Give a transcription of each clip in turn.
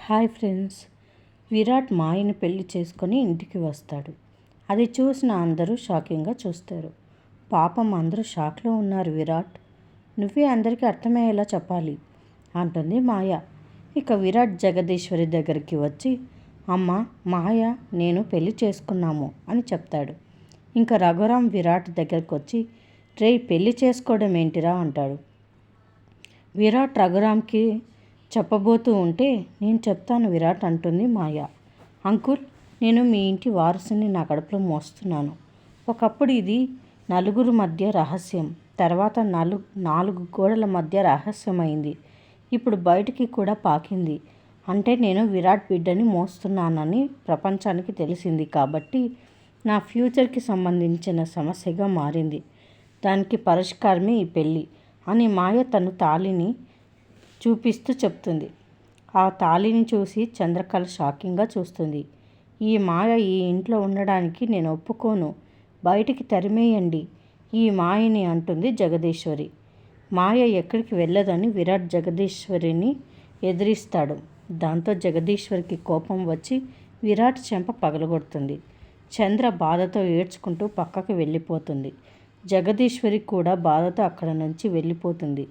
Hi friends. Virat మాయని పెళ్లి చేసుకొని ఇంటికి వస్తాడు. అది చూసిన అందరూ షాకింగ్గా చూస్తారు. పాపం అందరూ షాక్లో ఉన్నారు. విరాట్, నువ్వే అందరికీ అర్థమయ్యేలా చెప్పాలి అంటుంది మాయ. ఇక విరాట్ జగదీశ్వరి దగ్గరికి వచ్చి, అమ్మ మాయ నేను పెళ్లి చేసుకున్నాము అని చెప్తాడు. ఇంకా రఘురామ్ విరాట్ దగ్గరికి వచ్చి, రేయ్ పెళ్లి చేసుకోవడం ఏంటిరా అంటాడు. విరాట్ రఘురామ్కి చెప్పబోతూ ఉంటే, నేను చెప్తాను విరాట్ అంటుంది మాయ. అంకుల్, నేను మీ ఇంటి వారసుని నా కడుపులో మోస్తున్నాను. ఒకప్పుడు ఇది నలుగురు మధ్య రహస్యం, తర్వాత నాలుగు గోడల మధ్య రహస్యమైంది. ఇప్పుడు బయటికి కూడా పాకింది. అంటే నేను విరాట్ బిడ్డని మోస్తున్నానని ప్రపంచానికి తెలిసింది. కాబట్టి నా ఫ్యూచర్కి సంబంధించిన సమస్యగా మారింది. దానికి పరిష్కారమే ఈ పెళ్ళి అని మాయ తన తాళిని చూపిస్తూ చెప్తుంది. ఆ తాళిని చూసి చంద్రకళ షాకింగ్గా చూస్తుంది. ఈ మాయ ఈ ఇంట్లో ఉండడానికి నేను ఒప్పుకోను, బయటికి తరిమేయండి ఈ మాయని అంటుంది జగదీశ్వరి. మాయ ఎక్కడికి వెళ్ళదని విరాట్ జగదీశ్వరిని ఎదిరిస్తాడు. దాంతో జగదీశ్వరికి కోపం వచ్చి విరాట్ చెంప పగలగొడుతుంది. చంద్ర బాధతో ఏడ్చుకుంటూ పక్కకు వెళ్ళిపోతుంది. జగదీశ్వరి కూడా బాధతో అక్కడ నుంచి వెళ్ళిపోతుంది.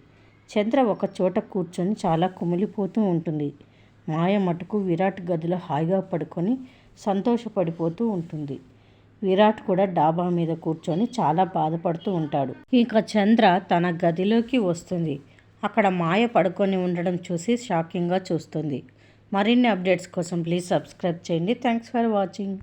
చంద్ర ఒక చోట కూర్చొని చాలా కుమిలిపోతూ ఉంటుంది. మాయ మటుకు విరాట్ గదిలో హాయిగా పడుకొని సంతోషపడిపోతూ ఉంటుంది. విరాట్ కూడా డాబా మీద కూర్చొని చాలా బాధపడుతూ ఉంటాడు. ఇక చంద్ర తన గదిలోకి వస్తుంది. అక్కడ మాయ పడుకొని ఉండడం చూసి షాకింగ్గా చూస్తుంది. మరిన్ని అప్డేట్స్ కోసం ప్లీజ్ సబ్స్క్రైబ్ చేయండి. Thanks for watching.